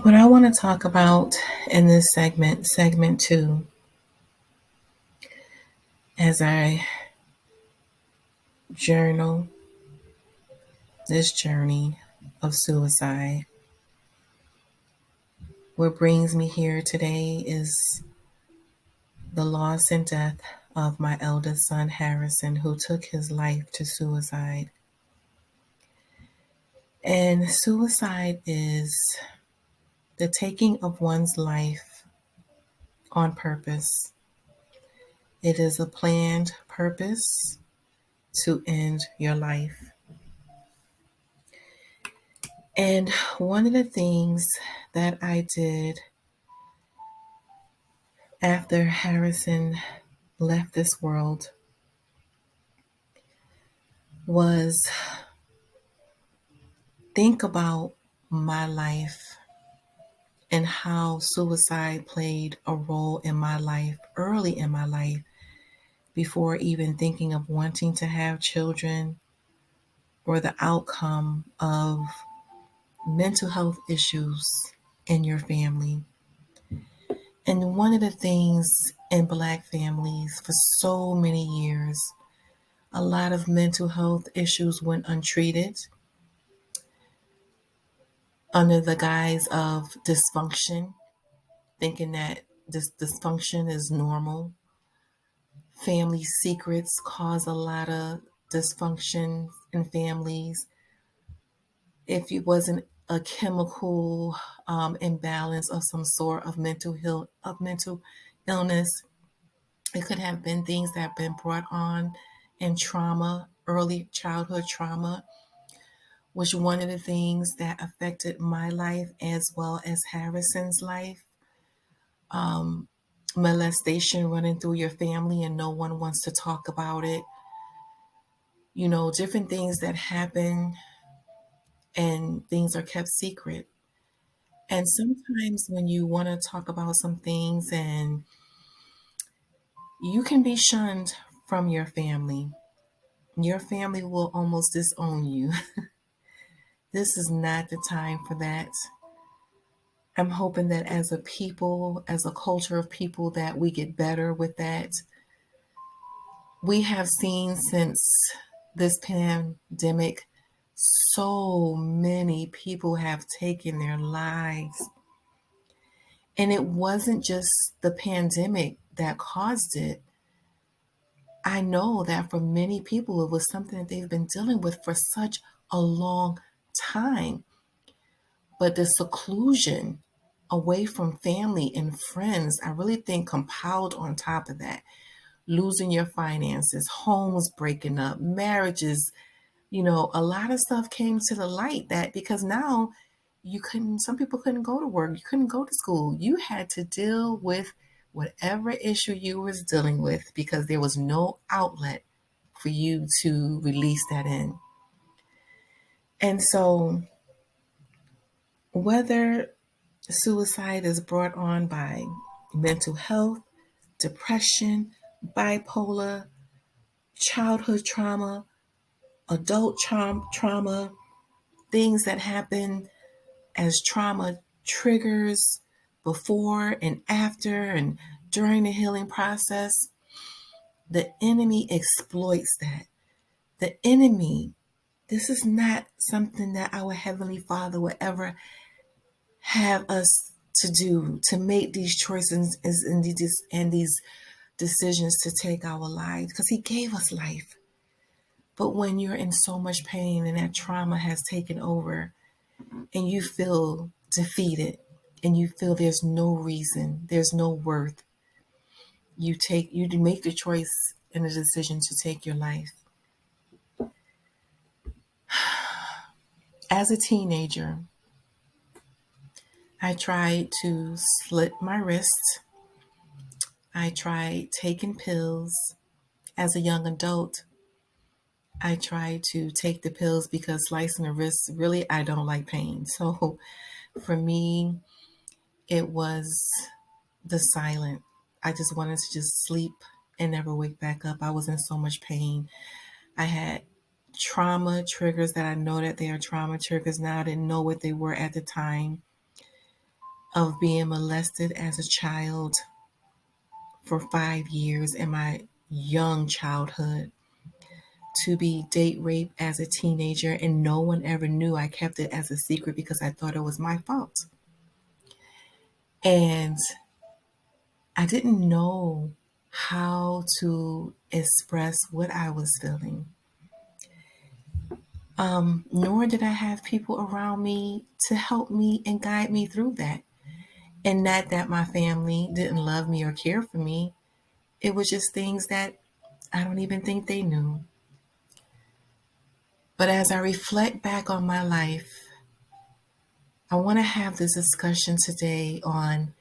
What I want to talk about in this segment two, as I journal this journey of suicide, what brings me here today is the loss and death of my eldest son, Harrison, who took his life to suicide. And suicide is the taking of one's life on purpose. It is a planned purpose to end your life. And one of the things that I did after Harrison left this world was think about my life and how suicide played a role in my life early in my life before even thinking of wanting to have children or the outcome of mental health issues in your family. And one of the things in Black families for so many years, a lot of mental health issues went untreated under the guise of dysfunction, thinking that this dysfunction is normal. Family secrets cause a lot of dysfunction in families. If it wasn't a chemical imbalance of some sort of mental illness, it could have been things that have been brought on in trauma, early childhood trauma, which one of the things that affected my life as well as Harrison's life. Molestation running through your family and no one wants to talk about it. Different things that happen and things are kept secret. And sometimes when you want to talk about some things and you can be shunned from your family will almost disown you. This is not the time for that. I'm hoping that as a people, as a culture of people, that we get better with that. We have seen since this pandemic, so many people have taken their lives. And it wasn't just the pandemic that caused it. I know that for many people, it was something that they've been dealing with for such a long time. But the seclusion away from family and friends, I really think compiled on top of that. Losing your finances, homes breaking up, marriages, a lot of stuff came to the light that because now some people couldn't go to work, you couldn't go to school. You had to deal with whatever issue you was dealing with because there was no outlet for you to release that in. And so whether suicide is brought on by mental health, depression, bipolar, childhood trauma, adult trauma, things that happen as trauma triggers before and after and during the healing process, the enemy exploits that. The enemy, this is not something that our Heavenly Father would ever have us to do, to make these choices and these decisions to take our lives, because He gave us life. But when you're in so much pain and that trauma has taken over and you feel defeated and you feel there's no reason, there's no worth, you make the choice and the decision to take your life. As a teenager, I tried to slit my wrist. I tried taking pills. As a young adult, I tried to take the pills because slicing the wrist, really, I don't like pain. So for me, it was the silent. I just wanted to just sleep and never wake back up. I was in so much pain. I had trauma triggers that I know that they are trauma triggers now. I didn't know what they were at the time. of being molested as a child for 5 years in my young childhood, to be date raped as a teenager, and no one ever knew. I kept it as a secret because I thought it was my fault. And I didn't know how to express what I was feeling. Nor did I have people around me to help me and guide me through that. And not that my family didn't love me or care for me. It was just things that I don't even think they knew. But as I reflect back on my life, I want to have this discussion today on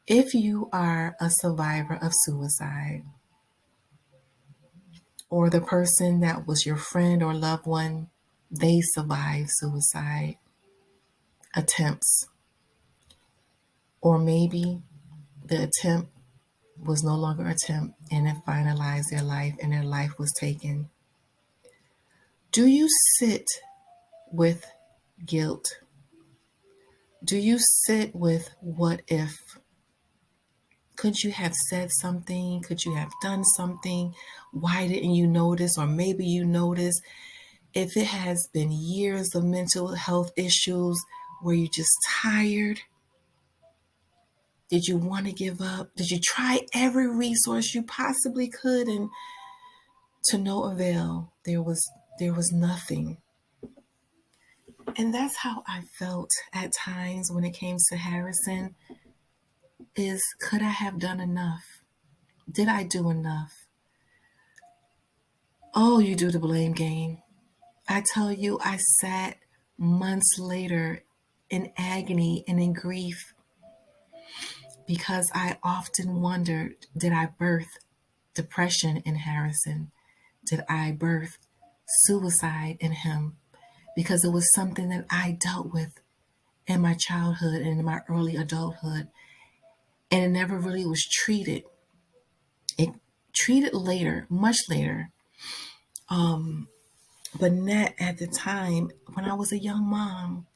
if you are a survivor of suicide, or the person that was your friend or loved one, they survived suicide attempts, or maybe the attempt was no longer an attempt and it finalized their life and their life was taken. Do you sit with guilt? Do you sit with what if? Could you have said something? Could you have done something? Why didn't you notice? Or maybe you noticed. If it has been years of mental health issues, were you just tired? Did you want to give up? Did you try every resource you possibly could, and to no avail? There was nothing. And that's how I felt at times when it came to Harrison, is could I have done enough? Did I do enough? Oh, you do the blame game. I tell you, I sat months later in agony and in grief because I often wondered, did I birth depression in Harrison? Did I birth suicide in him? Because it was something that I dealt with in my childhood and in my early adulthood, and it never really was treated. It treated later, much later, but not at the time when I was a young mom.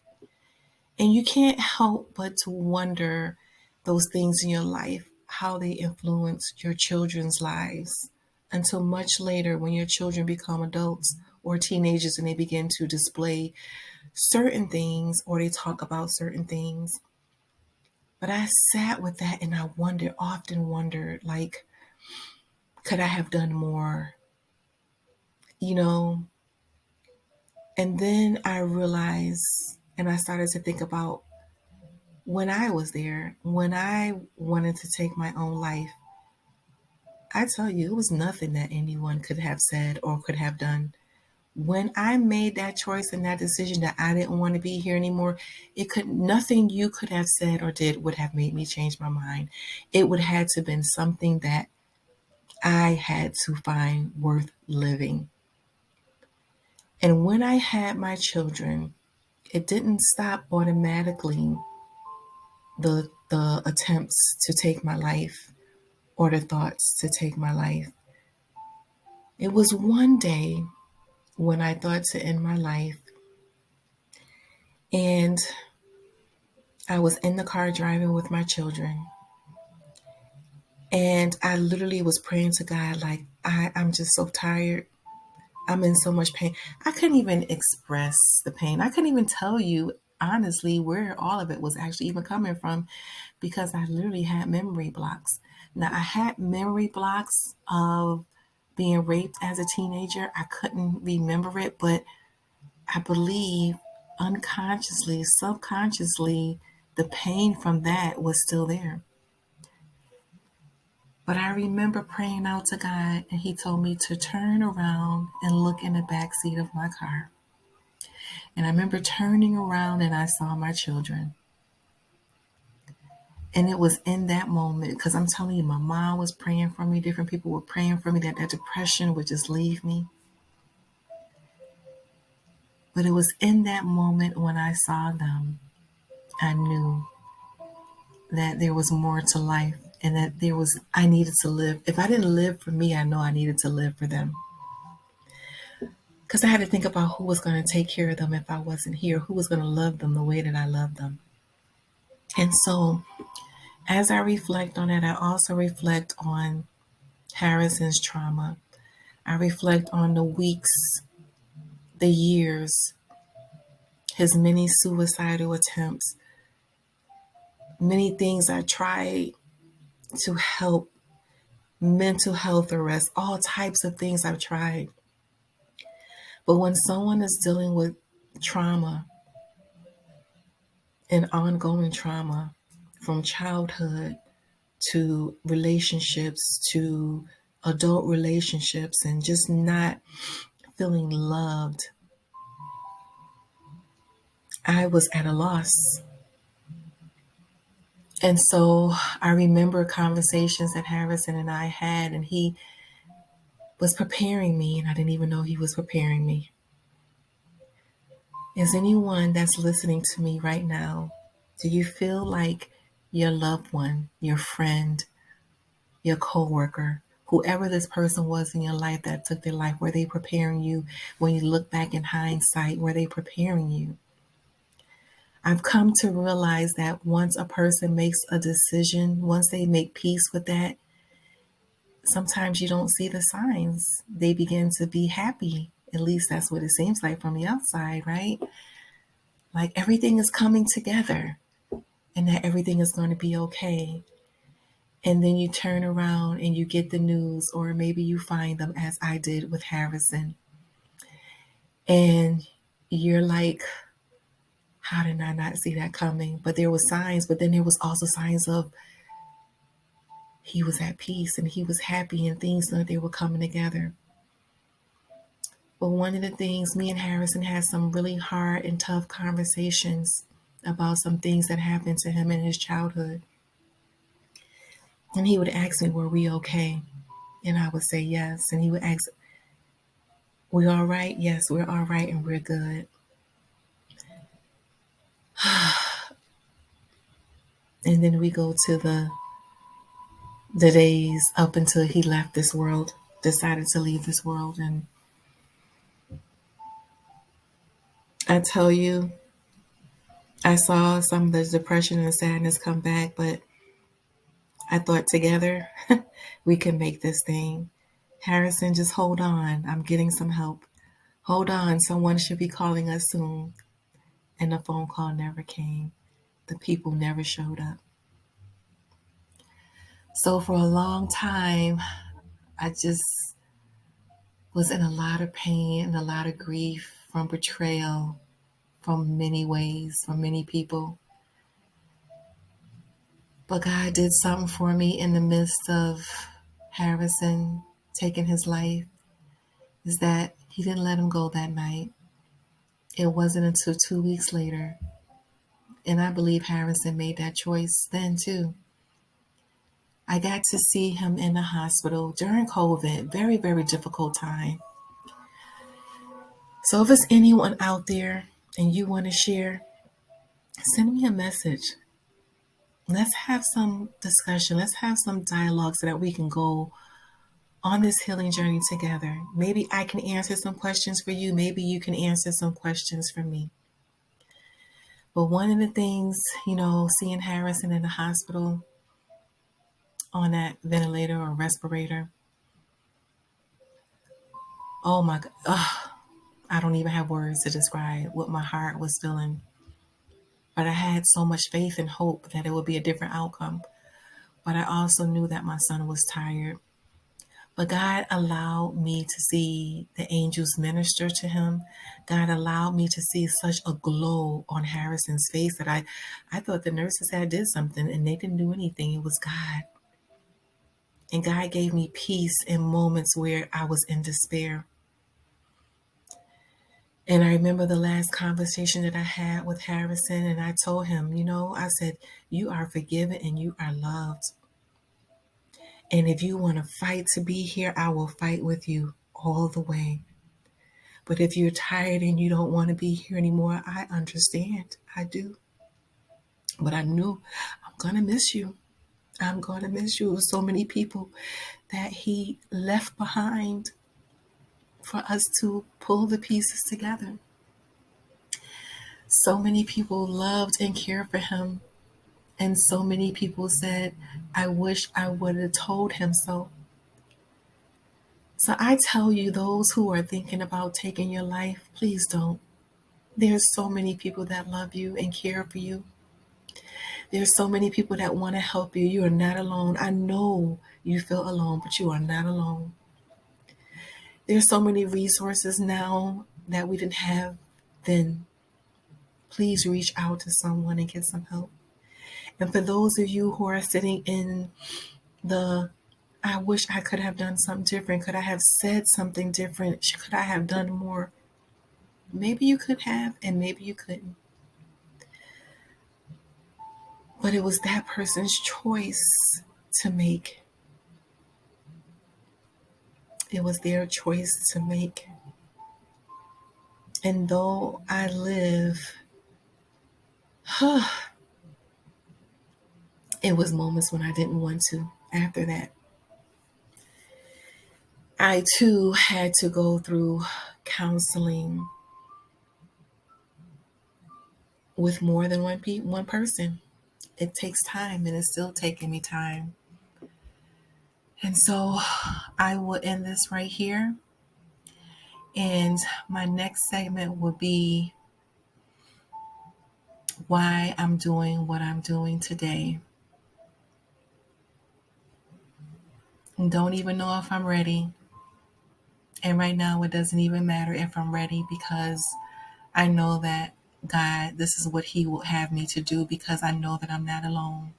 And you can't help but to wonder those things in your life, how they influence your children's lives until much later when your children become adults or teenagers and they begin to display certain things or they talk about certain things. But I sat with that and I often wondered, like, could I have done more? You know? And then I realized and I started to think about when I was there, when I wanted to take my own life. I tell you, it was nothing that anyone could have said or could have done. When I made that choice and that decision that I didn't want to be here anymore, nothing you could have said or did would have made me change my mind. It would have to been something that I had to find worth living. And when I had my children, it didn't stop automatically the attempts to take my life or the thoughts to take my life. It was one day when I thought to end my life, and I was in the car driving with my children, and I literally was praying to God, like, I'm just so tired. I'm in so much pain. I couldn't even express the pain. I couldn't even tell you honestly where all of it was actually even coming from because I literally had memory blocks. Now, I had memory blocks of being raped as a teenager. I couldn't remember it, but I believe unconsciously, subconsciously, the pain from that was still there. But I remember praying out to God, and He told me to turn around and look in the back seat of my car. And I remember turning around and I saw my children. And it was in that moment, because I'm telling you, my mom was praying for me, different people were praying for me, that depression would just leave me. But it was in that moment when I saw them, I knew that there was more to life and that I needed to live. If I didn't live for me, I know I needed to live for them. Because I had to think about who was going to take care of them if I wasn't here, who was going to love them the way that I love them. And so, as I reflect on it, I also reflect on Harrison's trauma. I reflect on the weeks, the years, his many suicidal attempts, many things I tried to help, mental health arrests, all types of things I've tried. But when someone is dealing with trauma and ongoing trauma from childhood to relationships to adult relationships and just not feeling loved, I was at a loss. And so I remember conversations that Harrison and I had, and he was preparing me, and I didn't even know he was preparing me. Is anyone that's listening to me right now, do you feel like your loved one, your friend, your coworker, whoever this person was in your life that took their life, were they preparing you? When you look back in hindsight, were they preparing you? I've come to realize that once a person makes a decision, once they make peace with that, sometimes you don't see the signs. They begin to be happy. At least that's what it seems like from the outside, right? Like everything is coming together and that everything is going to be okay. And then you turn around and you get the news, or maybe you find them as I did with Harrison. And you're like, how did I not see that coming? But there were signs, but then there was also signs of he was at peace and he was happy and things that they were coming together. But one of the things, me and Harrison had some really hard and tough conversations about some things that happened to him in his childhood. And he would ask me, were we okay? And I would say yes. And he would ask, we all right? Yes, we're all right and we're good. And then we go to the days up until he left this world, decided to leave this world. And I tell you, I saw some of the depression and sadness come back, but I thought together we can make this thing. Harrison, just hold on. I'm getting some help. Hold on. Someone should be calling us soon. And the phone call never came. The people never showed up. So for a long time, I just was in a lot of pain and a lot of grief from betrayal from many ways, from many people. But God did something for me in the midst of Harrison taking his life, is that he didn't let him go that night. It wasn't until 2 weeks later, and I believe Harrison made that choice then too. I got to see him in the hospital during COVID, very, very difficult time. So if it's anyone out there and you want to share, send me a message. Let's have some discussion. Let's have some dialogue so that we can go on this healing journey together. Maybe I can answer some questions for you. Maybe you can answer some questions for me. But one of the things, seeing Harrison in the hospital on that ventilator or respirator, oh my God, I don't even have words to describe what my heart was feeling. But I had so much faith and hope that it would be a different outcome. But I also knew that my son was tired. But God allowed me to see the angels minister to him. God allowed me to see such a glow on Harrison's face that I thought the nurses had did something and they didn't do anything. It was God. And God gave me peace in moments where I was in despair. And I remember the last conversation that I had with Harrison, and I told him, I said, you are forgiven and you are loved. And if you want to fight to be here, I will fight with you all the way. But if you're tired and you don't want to be here anymore, I understand. I do. But I knew I'm going to miss you. I'm going to miss you. So many people that he left behind for us to pull the pieces together. So many people loved and cared for him. And so many people said, I wish I would have told him so. So I tell you, those who are thinking about taking your life, please don't. There's so many people that love you and care for you. There's so many people that want to help you. You are not alone. I know you feel alone, but you are not alone. There's so many resources now that we didn't have then. Please reach out to someone and get some help. And for those of you who are sitting in the, I wish I could have done something different. Could I have said something different? Could I have done more? Maybe you could have, and maybe you couldn't. But it was that person's choice to make. It was their choice to make. And though I live, it was moments when I didn't want to after that. I too had to go through counseling with more than one person. It takes time, and it's still taking me time. And so I will end this right here. And my next segment will be why I'm doing what I'm doing today. And don't even know if I'm ready. And right now, it doesn't even matter if I'm ready because I know that God, this is what He will have me to do because I know that I'm not alone.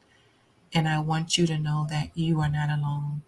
And I want you to know that you are not alone.